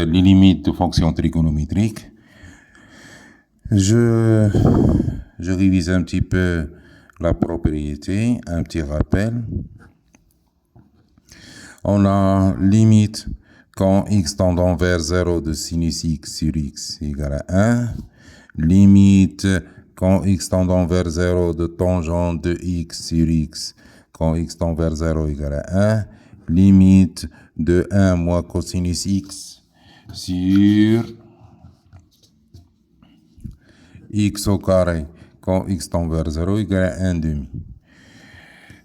les limites de fonctions trigonométriques. Je révise un petit peu la propriété, un petit rappel. On a limite quand x tendant vers 0 de sinus x sur x égale à 1. Limite quand x tendant vers 0 de tangente de x sur x quand x tend vers 0 égale à 1. Limite de 1 moins cosinus x sur x au carré quand x tend vers 0 égale à 1 demi.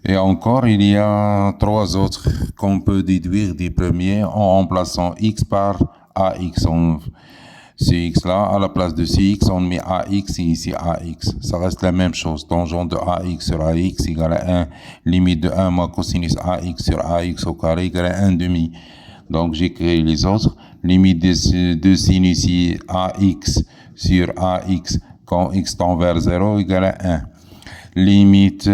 Et encore, il y a 3 autres qu'on peut déduire des premiers en remplaçant x par ax. C'est x là, à la place de cx, on met ax et ici ax. Ça reste la même chose. Tangente de ax sur ax égale à 1. Limite de 1 moins cosinus ax sur ax au carré égale à 1 demi. Donc j'écris les autres. Limite de sinus ax sur ax quand x tend vers 0 égale à 1. Limite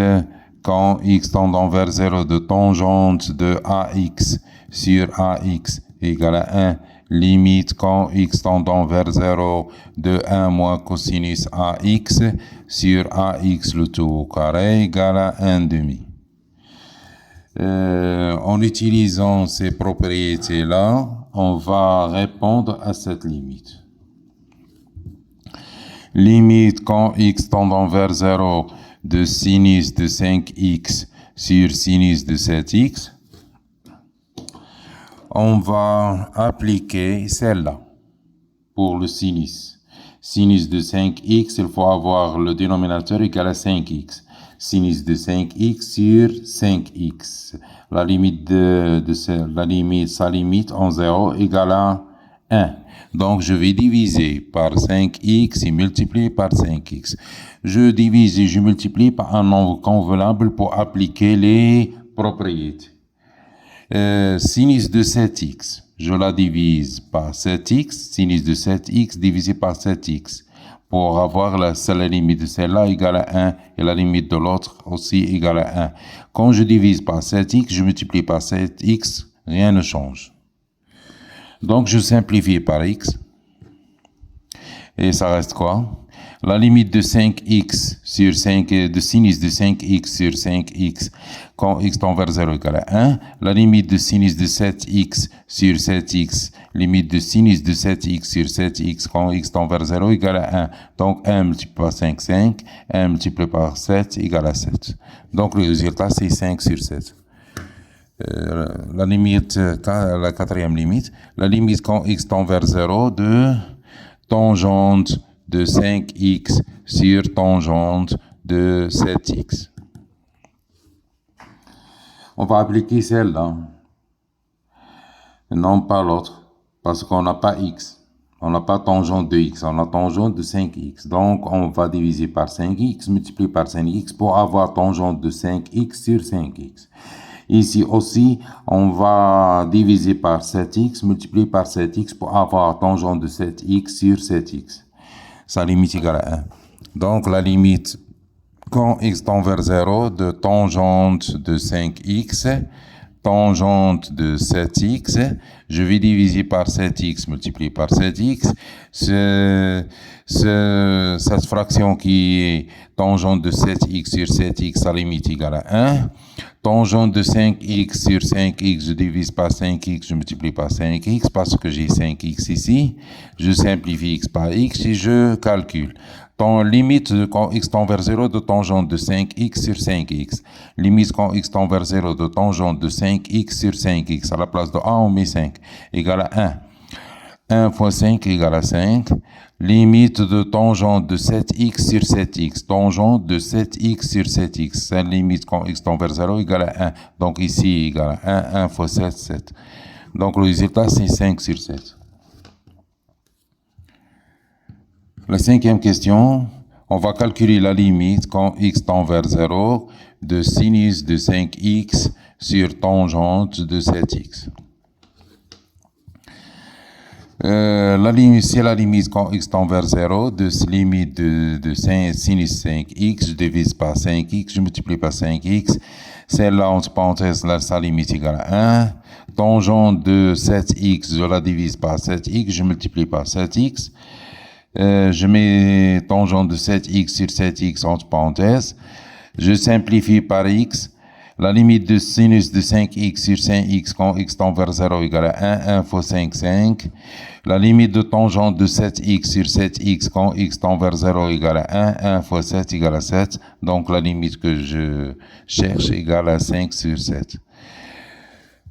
quand x tendant vers 0 de tangente de ax sur ax égale à 1. Limite quand x tendant vers 0 de 1 moins cosinus ax sur ax le tout au carré égale à 1 demi. En utilisant ces propriétés-là, on va répondre à cette limite. Limite quand x tendant vers 0 de sinus de 5x sur sinus de 7x. On va appliquer celle-là pour le sinus. Sinus de 5x, il faut avoir le dénominateur égal à 5x. Sinus de 5x sur 5x. La limite sa limite en 0 égale à 1. Donc, je vais diviser par 5x et multiplier par 5x. Je divise et je multiplie par un nombre convenable pour appliquer les propriétés. Sinus de 7x, je la divise par 7x, sinus de 7x divisé par 7x, pour avoir la limite de celle-là égale à 1 et la limite de l'autre aussi égale à 1. Quand je divise par 7x, je multiplie par 7x, rien ne change. Donc je simplifie par x, et ça reste quoi? La limite de 5x sur 5, de sinus de 5x sur 5x, quand x tend vers 0 égale à 1. La limite de sinus de 7x sur 7x, limite de sinus de 7x sur 7x, quand x tend vers 0 égale à 1. Donc 1 multiplié par 5, 5. 1 multiplié par 7 égale à 7. Donc le résultat, c'est 5 sur 7. La limite, la quatrième limite, la limite quand x tend vers 0 de tangente de 5x sur tangente de 7x. On va appliquer celle-là, non pas l'autre, parce qu'on n'a pas x. On n'a pas tangente de x, on a tangente de 5x. Donc, on va diviser par 5x, multiplier par 5x pour avoir tangente de 5x sur 5x. Ici aussi, on va diviser par 7x, multiplier par 7x pour avoir tangente de 7x sur 7x. Sa limite égale à 1. Donc, la limite, quand x tend vers 0, de tangente de 5x, tangente de 7x, je vais diviser par 7x, multiplier par 7x. Cette fraction qui est tangente de 7x sur 7x, sa limite égale à 1. Tangente de 5x sur 5x, je divise par 5x, je multiplie par 5x parce que j'ai 5x ici. Je simplifie x par x et je calcule. Limite quand x tend vers 0 de tangente de 5x sur 5x. Limite quand x tend vers 0 de tangente de 5x sur 5x. À la place de 1, on met 5. Égale à 1. 1 fois 5 égale à 5. Limite de tangente de 7x sur 7x. Tangente de 7x sur 7x. C'est la limite quand x tend vers 0 égale à 1. Donc ici égale à 1. 1 fois 7, 7. Donc le résultat c'est 5 sur 7. La cinquième question, on va calculer la limite quand x tend vers 0 de sinus de 5x sur tangente de 7x. La limite, c'est la limite quand x tend vers 0 de limite de sinus 5x, je divise par 5x, je multiplie par 5x. Celle-là, entre parenthèses, là, sa limite égale à 1. Tangente de 7x, je la divise par 7x, je multiplie par 7x. Je mets tangente de 7x sur 7x entre parenthèses. Je simplifie par x. La limite de sinus de 5x sur 5x quand x tend vers 0 égale à 1, 1 fois 5, 5. La limite de tangente de 7x sur 7x quand x tend vers 0 égale à 1, 1 fois 7 égale à 7. Donc la limite que je cherche égale à 5 sur 7.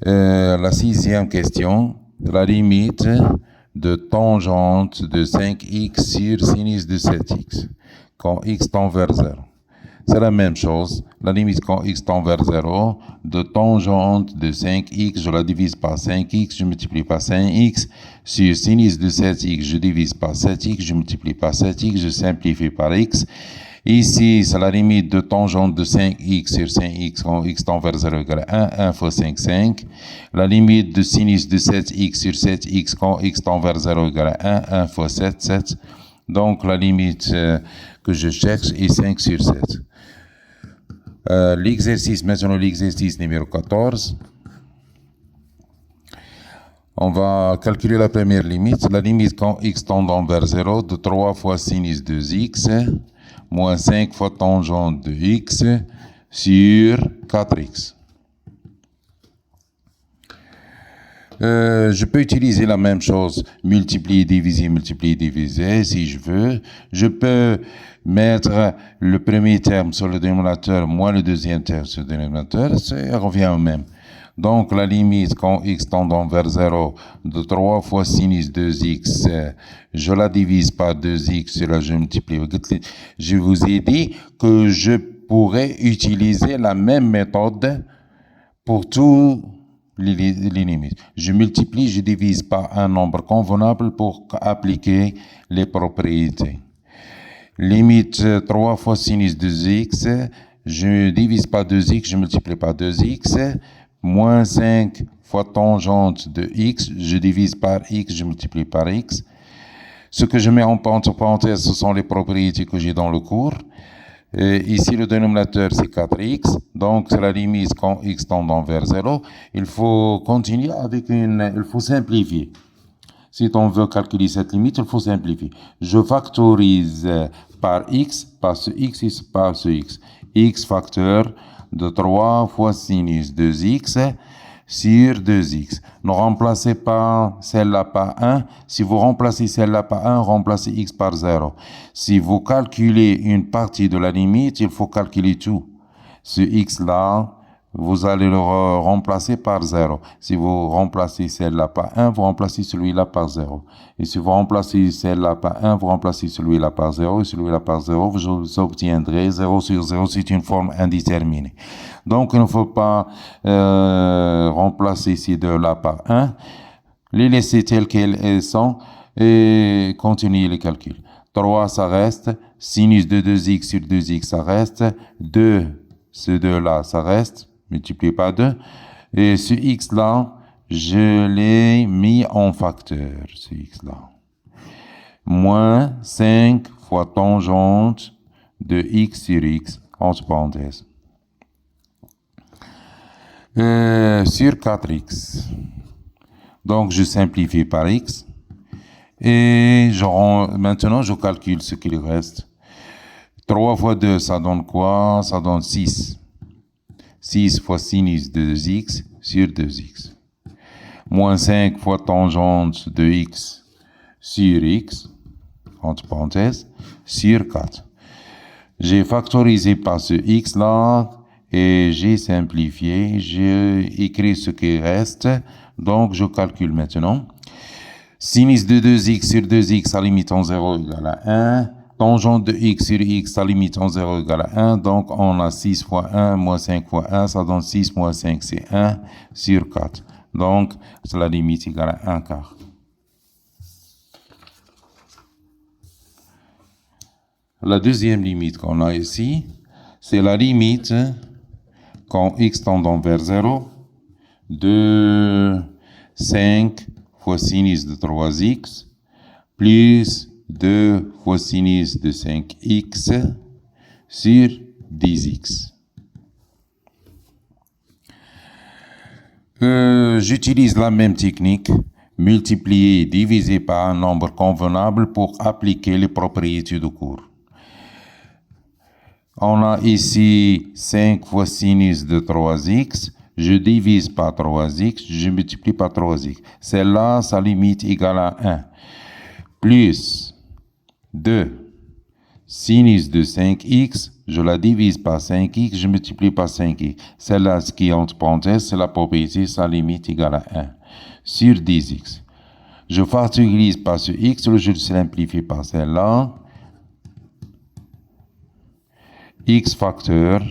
La sixième question, la limite de tangente de 5x sur sinus de 7x quand x tend vers 0. C'est la même chose. La limite quand x tend vers 0, de tangente de 5x, je la divise par 5x, je multiplie par 5x. Sur sinus de 7x, je divise par 7x, je multiplie par 7x, je simplifie par x. Ici, c'est la limite de tangente de 5x sur 5x quand x tend vers 0 égale à 1, 1 fois 5, 5. La limite de sinus de 7x sur 7x quand x tend vers 0 égale à 1, 1 fois 7, 7. Donc, la limite que je cherche est 5 sur 7. L'exercice, maintenant l'exercice numéro 14. On va calculer la première limite. La limite quand x tendant vers 0 de 3 fois sinus de x moins 5 fois tangente de x sur 4x. Je peux utiliser la même chose, multiplier, diviser, si je veux. Je peux mettre le premier terme sur le dénominateur moins le deuxième terme sur le dénominateur, ça revient au même. Donc, la limite quand x tendant vers 0 de 3 fois sinus 2x, je la divise par 2x, là je multiplie. Je vous ai dit que je pourrais utiliser la même méthode pour tous les limites. Je multiplie, je divise par un nombre convenable pour appliquer les propriétés. Limite 3 fois sinus 2x, je divise par 2x, je multiplie par 2x, moins 5 fois tangente de x, je divise par x, je multiplie par x. Ce que je mets entre parenthèses, ce sont les propriétés que j'ai dans le cours. Ici, le dénominateur, c'est 4x. Donc, c'est la limite quand x tendant vers 0. Il faut continuer avec il faut simplifier. Si on veut calculer cette limite, il faut simplifier. Je factorise par x, par ce x et par ce x. X facteur de 3 fois sinus 2x sur 2x. Ne remplacez pas celle-là par 1. Si vous remplacez celle-là par 1, remplacez x par 0. Si vous calculez une partie de la limite, il faut calculer tout. Ce x-là, vous allez le remplacer par 0. Si vous remplacez celle-là par 1, vous remplacez celui-là par 0. Et si vous remplacez celle-là par 1, vous remplacez celui-là par 0. Et celui-là par 0, vous obtiendrez 0 sur 0. C'est une forme indéterminée. Donc, il ne faut pas remplacer ces deux-là par 1. Les laisser telles qu'elles sont et continuer les calculs. 3, ça reste. Sinus de 2x sur 2x, ça reste. 2, ce 2-là, ça reste. Multiplié par 2. Et ce x-là, je l'ai mis en facteur, ce x-là. Moins 5 fois tangente de x sur x, entre parenthèses. Sur 4x. Donc, je simplifie par x. Et maintenant, je calcule ce qu'il reste. 3 fois 2, ça donne quoi? Ça donne 6. 6 fois sinus de 2x sur 2x. Moins 5 fois tangente de x sur x, entre parenthèses, sur 4. J'ai factorisé par ce x-là et j'ai simplifié. J'ai écrit ce qui reste. Donc, je calcule maintenant. Sinus de 2x sur 2x à limite en 0 égale à 1. Tangente de x sur x à limite en 0 égale à 1. Donc, on a 6 fois 1 moins 5 fois 1. Ça donne 6 moins 5, c'est 1 sur 4. Donc, c'est la limite égale à 1 quart. La deuxième limite qu'on a ici, c'est la limite quand x tendant vers 0 de 5 fois sinus de 3x plus 2 fois sinus de 5x sur 10x. J'utilise la même technique, multiplier et diviser par un nombre convenable pour appliquer les propriétés du cours. On a ici 5 fois sinus de 3x, je divise par 3x, je multiplie par 3x. Celle-là, sa limite égale à 1. Plus 2 sinus de 5x, je la divise par 5x, je multiplie par 5x. Celle-là, ce qui est entre parenthèses, c'est la propriété, sa limite égale à 1. Sur 10x. Je factorise par ce x, je le simplifie par celle-là. X facteur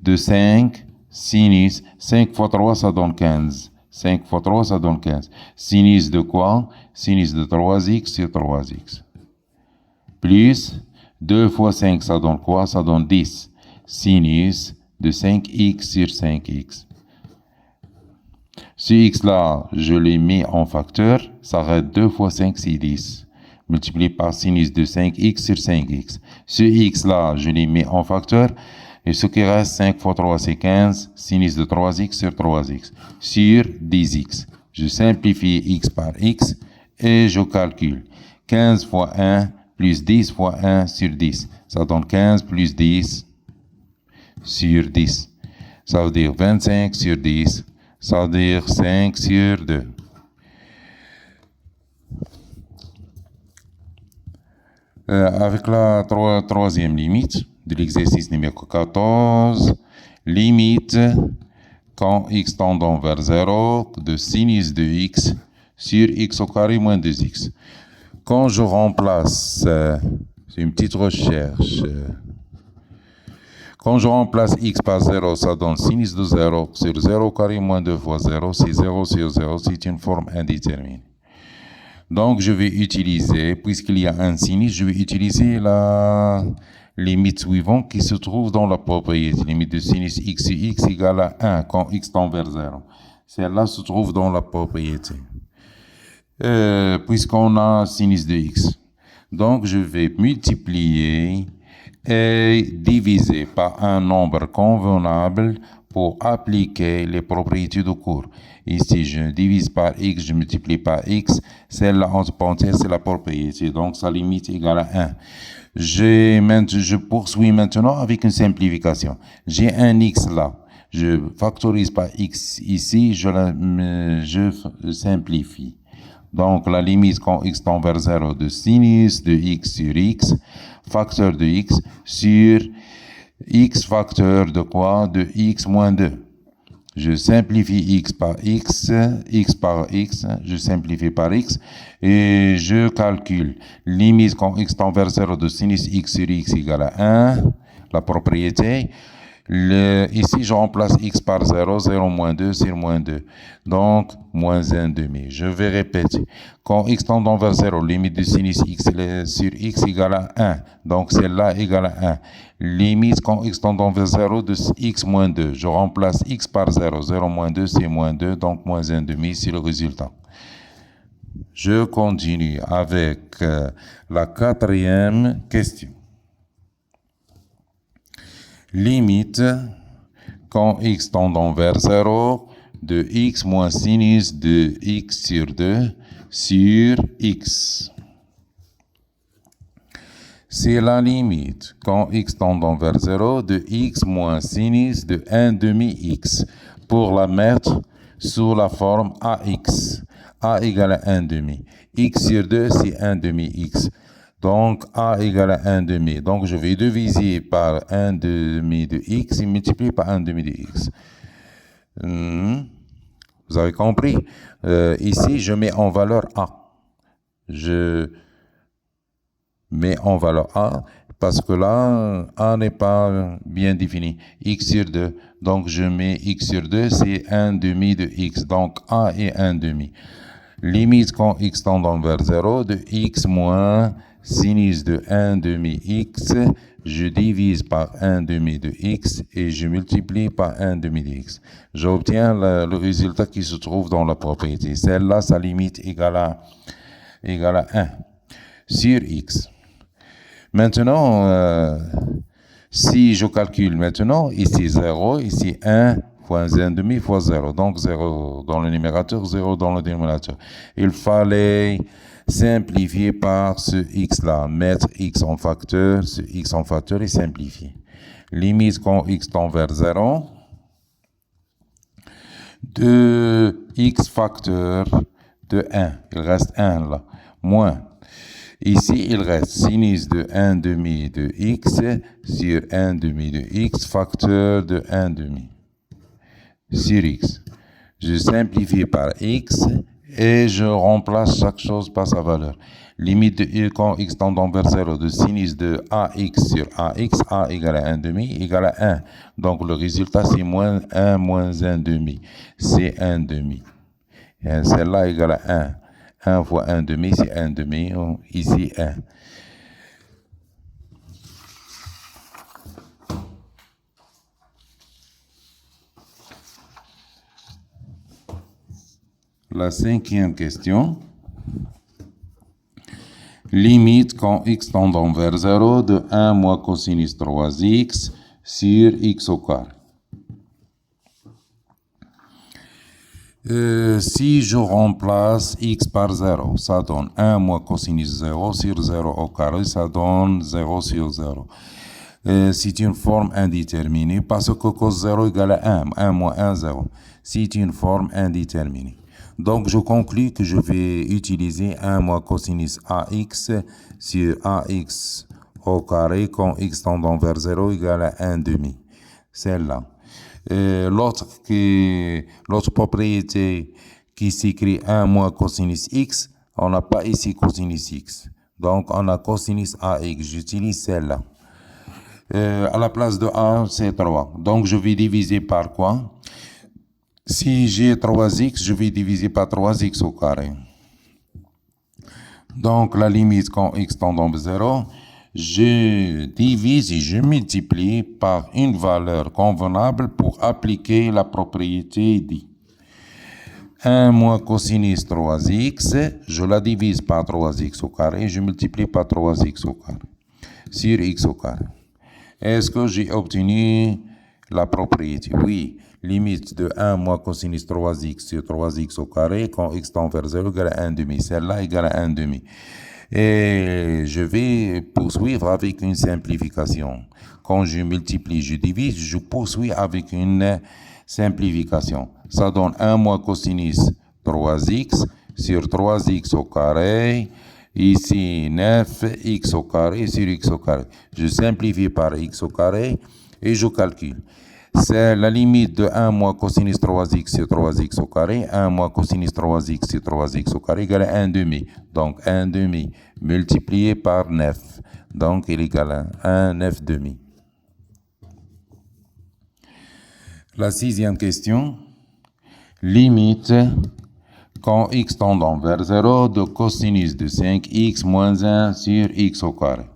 de 5 sinus, 5 fois 3 ça donne 15. 5 fois 3 ça donne 15. Sinus de quoi? Sinus de 3x sur 3x. Plus 2 fois 5 ça donne quoi? Ça donne 10. Sinus de 5x sur 5x. Ce x-là, je l'ai mis en facteur, ça reste 2 fois 5 c'est 10. Multiplié par sinus de 5x sur 5x. Ce x-là, je l'ai mis en facteur. Et ce qui reste, 5 fois 3, c'est 15. Sinus de 3x sur 3x. Sur 10x. Je simplifie x par x et je calcule. 15 fois 1 plus 10 fois 1 sur 10. Ça donne 15 plus 10 sur 10. Ça veut dire 25 sur 10. Ça veut dire 5 sur 2. Avec la troisième limite de l'exercice numéro 14, limite quand x tendant vers 0 de sinus de x sur x au carré moins 2x. Quand je remplace, c'est une petite recherche, quand je remplace x par 0, ça donne sinus de 0 sur 0 au carré moins 2 fois 0, c'est 0 sur 0, c'est une forme indéterminée. Donc, je vais utiliser, puisqu'il y a un sinus, je vais utiliser la limite suivante qui se trouve dans la propriété. Limite de sinus x sur x égale à 1 quand x tend vers 0. Celle-là se trouve dans la propriété. Puisqu'on a sinus de x. Donc, je vais multiplier et diviser par un nombre convenable pour appliquer les propriétés du cours. Ici, je divise par x, je multiplie par x. Celle-là, entre parenthèses, c'est la propriété. Donc, sa limite égale à 1. Je poursuis maintenant avec une simplification. J'ai un x là. Je factorise par x ici, je simplifie. Donc, la limite quand x tend vers 0 de sinus de x sur x, facteur de x sur x facteur de quoi? De x moins 2. Je simplifie x par x, je simplifie par x, et je calcule limite quand x tend vers 0 de sinus x sur x égale à 1, la propriété. Ici, je remplace x par 0, 0 moins 2 sur moins 2. Donc, moins 1 demi. Je vais répéter. Quand x tendant vers 0, limite du sinus x sur x égale à 1. Donc, celle-là égale à 1. Limite quand x tendant vers 0 de x moins 2. Je remplace x par 0. 0 moins 2, c'est moins 2. Donc, moins 1 demi, c'est le résultat. Je continue avec la quatrième question. Limite quand x tendant vers 0 de x moins sinus de x sur 2 sur x. C'est la limite quand x tendant vers 0 de x moins sinus de 1 demi x pour la mettre sous la forme ax. A égale à 1 demi. X sur 2, c'est 1 demi x. Donc, a égale à 1 demi. Donc, je vais diviser par 1 demi de x et multiplier par 1 demi de x. Vous avez compris? Ici, je mets en valeur a. Je mets en valeur a parce que là, a n'est pas bien défini. X sur 2. Donc, je mets x sur 2, c'est 1 demi de x. Donc, a est 1 demi. Limite quand x tendant vers 0 de x moins sinus de 1 demi x je divise par 1 demi de x et je multiplie par 1 demi de x. J'obtiens le résultat qui se trouve dans la propriété. Celle-là, sa limite égale à 1 sur x. Maintenant, si je calcule maintenant, ici 0, ici 1 fois 1 demi fois 0. Donc 0 dans le numérateur, 0 dans le dénominateur. Il fallait simplifier par ce x-là, mettre x en facteur, ce x en facteur et simplifier. Limite quand x tend vers 0, de x facteur de 1, il reste 1 là, moins. Ici, il reste sinus de 1 demi de x sur 1 demi de x facteur de 1 demi sur x. Je simplifie par x et je remplace chaque chose par sa valeur. Limite de u quand x tendant vers 0 de sinus de ax sur ax, a égale à 1 demi, égale à 1. Donc le résultat c'est moins 1 moins 1 demi, c'est 1 demi. Et celle-là égale à 1. 1 fois 1 demi, c'est 1 demi, ici 1. La cinquième question. Limite quand x tendant vers 0 de 1 moins cosinus 3x sur x au carré. Si je remplace x par 0, ça donne 1 moins cosinus 0 sur 0 au carré, ça donne 0 sur 0. C'est une forme indéterminée parce que cos 0 égale à 1, 1 moins 1, 0. C'est une forme indéterminée. Donc je conclus que je vais utiliser 1 moins cosinus ax sur ax au carré quand x tendant vers 0 égale à 1 demi. Celle-là. L'autre propriété qui s'écrit 1 moins cosinus x, on n'a pas ici cosinus x. Donc on a cosinus ax, j'utilise celle-là. À la place de a, c'est 3. Donc je vais diviser par quoi? Si j'ai 3x, je vais diviser par 3x au carré. Donc la limite quand x tendant vers 0, je divise et je multiplie par une valeur convenable pour appliquer la propriété dit. 1 moins cosinus 3x, je la divise par 3x au carré et je multiplie par 3x au carré sur x au carré. Est-ce que j'ai obtenu la propriété? Oui. Limite de 1 moins cosinus 3x sur 3x au carré quand x tend vers 0 égale à 1 demi. Celle-là égale à 1 demi. Et je vais poursuivre avec une simplification. Quand je multiplie, je divise, je poursuis avec une simplification. Ça donne 1 moins cosinus 3x sur 3x au carré. Ici, 9x au carré sur x au carré. Je simplifie par x au carré et je calcule. C'est la limite de 1 moins cosinus 3x sur 3x au carré. 1 moins cosinus 3x sur 3x au carré égale à 1 demi. Donc 1 demi multiplié par 9. Donc il égale à 1 9 demi. La sixième question. Limite quand x tendant vers 0 de cosinus de 5x moins 1 sur x au carré.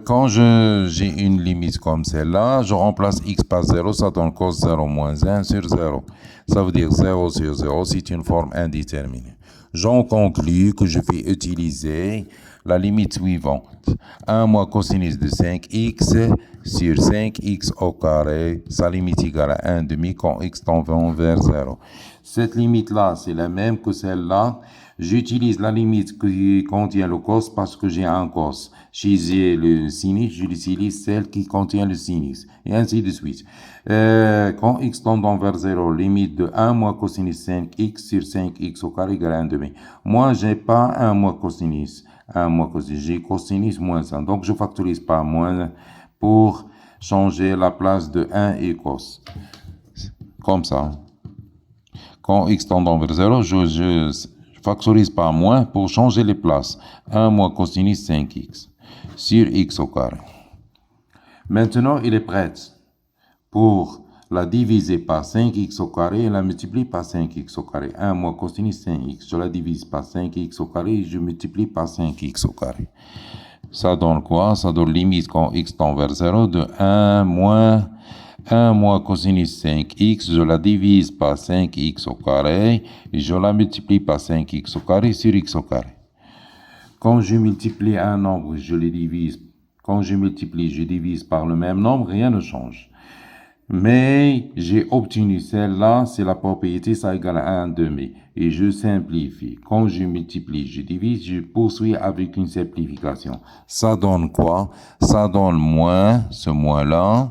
Quand j'ai une limite comme celle-là, je remplace x par 0, ça donne cos 0 moins 1 sur 0. Ça veut dire 0 sur 0, c'est une forme indéterminée. J'en conclus que je vais utiliser la limite suivante. 1 moins cosinus de 5x sur 5x au carré, sa limite égale à 1 demi quand x tend vers 0. Cette limite-là, c'est la même que celle-là. J'utilise la limite qui contient le cos parce que j'ai un cos. Si j'ai le sinus, j'utilise celle qui contient le sinus. Et ainsi de suite. Quand x tendant vers 0, limite de 1 moins cosinus 5x sur 5x au carré égale à 1 demi. Moi, j'ai pas 1 moins cosinus. 1 moins cosinus. J'ai cosinus moins 1. Donc, je factorise par moins pour changer la place de 1 et cos. Comme ça. Quand x tendant vers 0, je factorise par moins pour changer les places. 1 moins cosinus 5x sur x au carré. Maintenant, il est prêt pour la diviser par 5x au carré et la multiplier par 5x au carré. 1 moins cosinus 5x. Je la divise par 5x au carré et je multiplie par 5x au carré. Ça donne quoi? Ça donne limite quand x tend vers 0 de 1 moins cosinus 5x, je la divise par 5x au carré, et je la multiplie par 5x au carré sur x au carré. Quand je multiplie un nombre, je le divise. Quand je multiplie, je divise par le même nombre, rien ne change. Mais j'ai obtenu celle-là, c'est la propriété, ça égale à 1 demi. Et je simplifie. Quand je multiplie, je divise, je poursuis avec une simplification. Ça donne quoi? Ça donne moins, ce moins-là,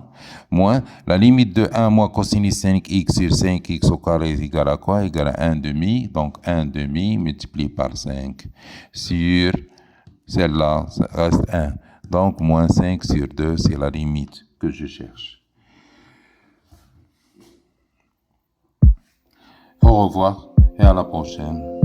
moins la limite de 1 moins cosinus 5x sur 5x au carré égale à quoi? Égale à 1 demi. Donc 1 demi multiplié par 5 sur celle-là, ça reste 1. Donc moins 5 sur 2, c'est la limite que je cherche. Au revoir et à la prochaine.